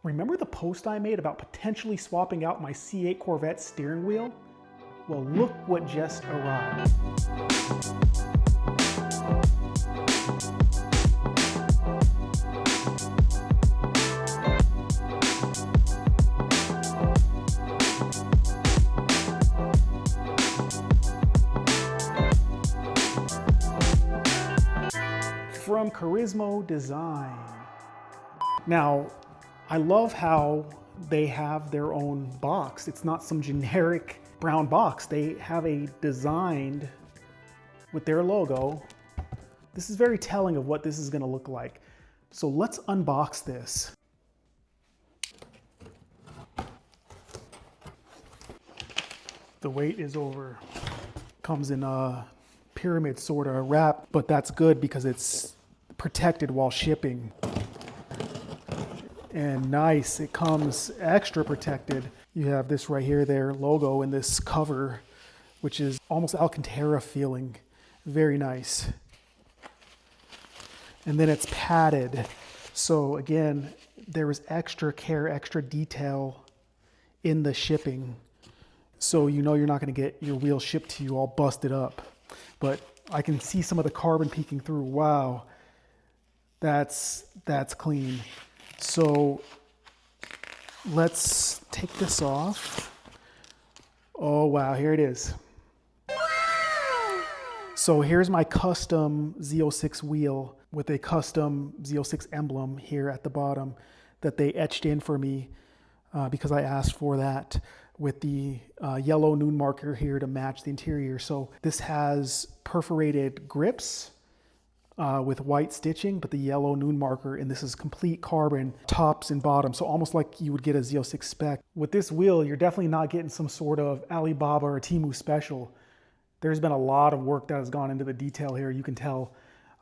Remember the post I made about potentially swapping out my C8 Corvette steering wheel? Well, look what just arrived. From Carismo Design. Now, I love how they have their own box. It's not some generic brown box. They have a designed with their logo. This is very telling of what this is going to look like. So let's unbox this. The weight is over. Comes in a pyramid sort of wrap, but that's good because it's protected while shipping. And nice, it comes extra protected. You have this right here, their logo in this cover, which is almost Alcantara feeling. Very nice. And then it's padded. So again, there is extra care, extra detail in the shipping. So you know you're not gonna get your wheel shipped to you all busted up. But I can see some of the carbon peeking through. Wow, that's clean. So let's take this off. Oh wow, here it is. So here's my custom Z06 wheel with a custom Z06 emblem here at the bottom that they etched in for me because I asked for that, with the yellow noon marker here to match the interior. So this has perforated grips with white stitching, but the yellow noon marker, and this is complete carbon tops and bottoms, so almost like you would get a Z06 spec. With this wheel, you're definitely not getting some sort of Alibaba or Temu special. There's been a lot of work that has gone into the detail here. You can tell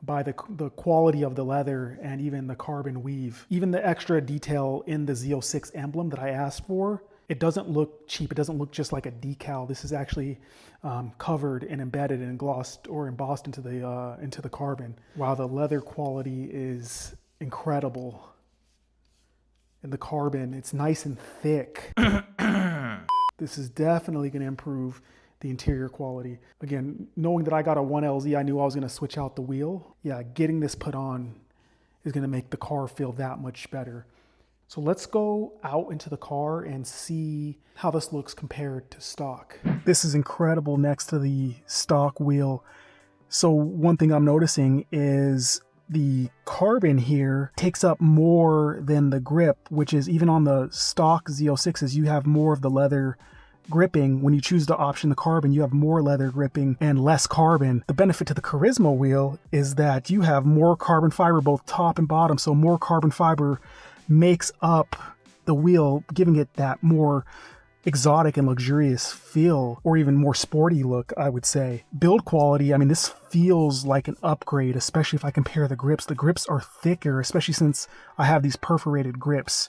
by the quality of the leather and even the carbon weave. Even the extra detail in the Z06 emblem that I asked for, it doesn't look cheap. It doesn't look just like a decal. This is actually covered and embedded and glossed or embossed into the carbon. Wow, the leather quality is incredible. And the carbon, it's nice and thick. This is definitely going to improve the interior quality. Again, knowing that I got a 1LZ, I knew I was going to switch out the wheel. Yeah, getting this put on is going to make the car feel that much better. So let's go out into the car and see how this looks compared to stock. This is incredible next to the stock wheel. So one thing I'm noticing is the carbon here takes up more than the grip, which is even on the stock Z06s, you have more of the leather gripping. When you choose to option the carbon, you have more leather gripping and less carbon. The benefit to the Carismo wheel is that you have more carbon fiber, both top and bottom. So more carbon fiber makes up the wheel, giving it that more exotic and luxurious feel, or even more sporty look, I would say. Build quality, I mean, this feels like an upgrade, especially if I compare the grips. The grips are thicker, especially since I have these perforated grips.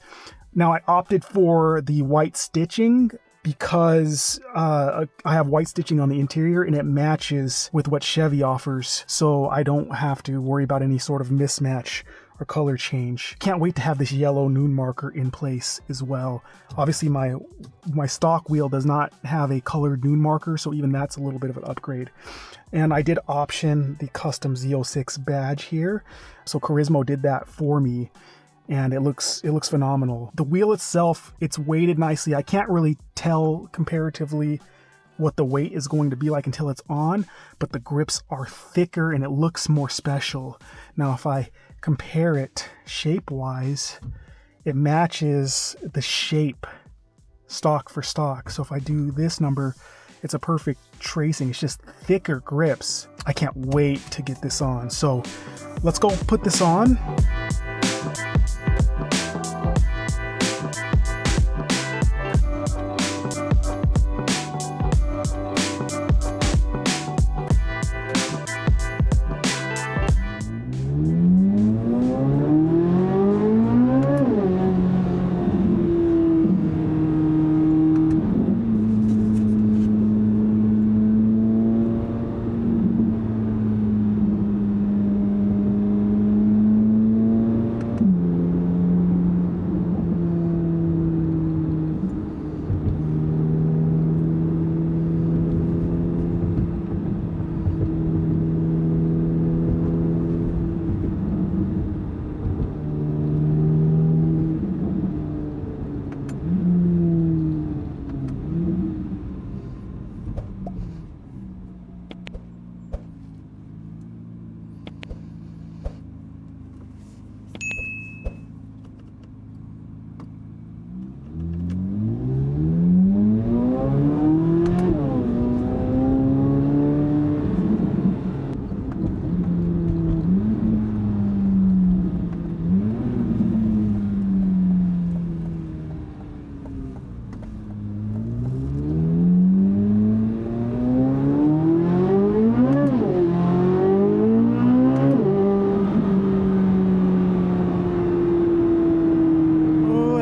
Now, I opted for the white stitching because I have white stitching on the interior and it matches with what Chevy offers, so I don't have to worry about any sort of mismatch or color change. Can't wait to have this yellow noon marker in place as well. Obviously my stock wheel does not have a colored noon marker, so even that's a little bit of an upgrade. And I did option the custom Z06 badge here, so Carismo did that for me, and it looks phenomenal. The wheel itself, it's weighted nicely. I can't really tell comparatively what the weight is going to be like until it's on, but the grips are thicker and it looks more special. Now if I compare it shape-wise, it matches the shape stock for stock. So if I do this number, it's a perfect tracing. It's just thicker grips. I can't wait to get this on. So let's go put this on.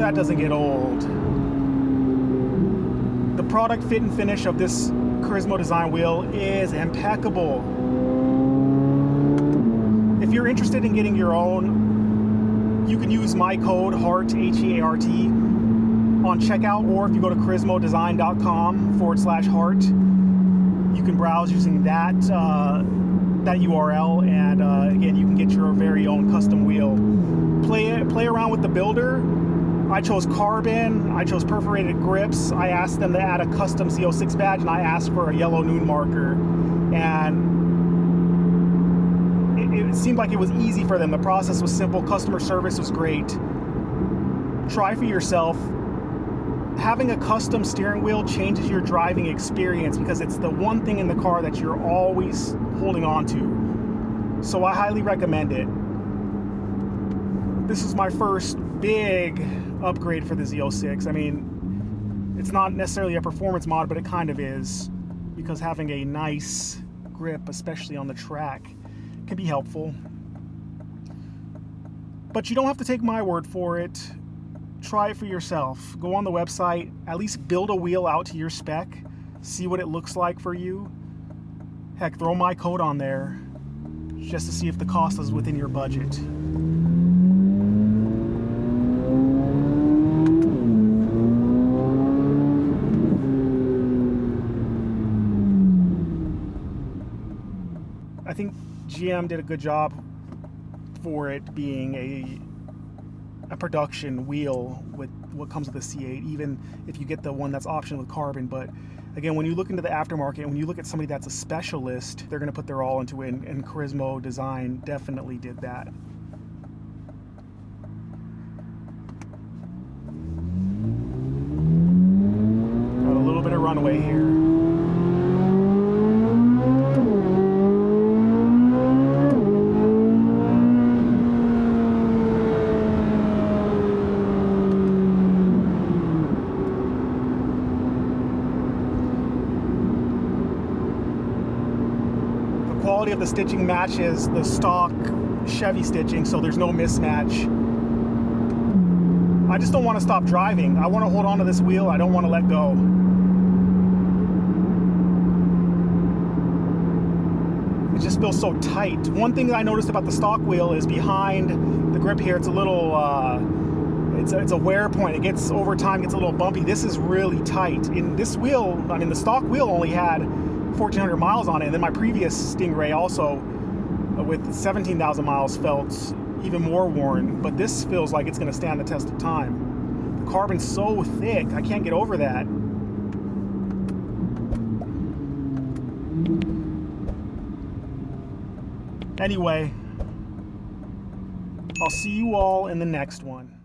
that doesn't get old. The product fit and finish of this Carismo Design wheel is impeccable. If you're interested in getting your own, you can use my code HEART, H-E-A-R-T, on checkout, or if you go to carismodesign.com/heart, you can browse using that URL, and again, you can get your very own custom wheel. Play around with the builder. I chose carbon, I chose perforated grips, I asked them to add a custom Z06 badge, and I asked for a yellow noon marker, and it seemed like it was easy for them. The process was simple, customer service was great. Try for yourself. Having a custom steering wheel changes your driving experience because it's the one thing in the car that you're always holding on to. So I highly recommend it. This is my first big upgrade for the Z06. I mean, it's not necessarily a performance mod, but it kind of is, because having a nice grip, especially on the track, can be helpful. But you don't have to take my word for it. Try it for yourself. Go on the website, at least build a wheel out to your spec, see what it looks like for you. Heck, throw my code on there just to see if the cost is within your budget. I think GM did a good job for it being a production wheel with what comes with the C8, even if you get the one that's optional with carbon. But again, when you look into the aftermarket, when you look at somebody that's a specialist, they're going to put their all into it, and Carismo Design definitely did that. Got a little bit of runway here. Quality of the stitching matches the stock Chevy stitching, so there's no mismatch. I just don't want to stop driving. I want to hold on to this wheel. I don't want to let go. It just feels so tight. One thing that I noticed about the stock wheel is behind the grip here, it's a little it's a wear point. It gets, over time, gets a little bumpy. This is really tight. In this wheel, I mean, the stock wheel only had 1,400 miles on it, and then my previous Stingray also with 17,000 miles felt even more worn, but this feels like it's going to stand the test of time. The carbon's so thick, I can't get over that. Anyway, I'll see you all in the next one.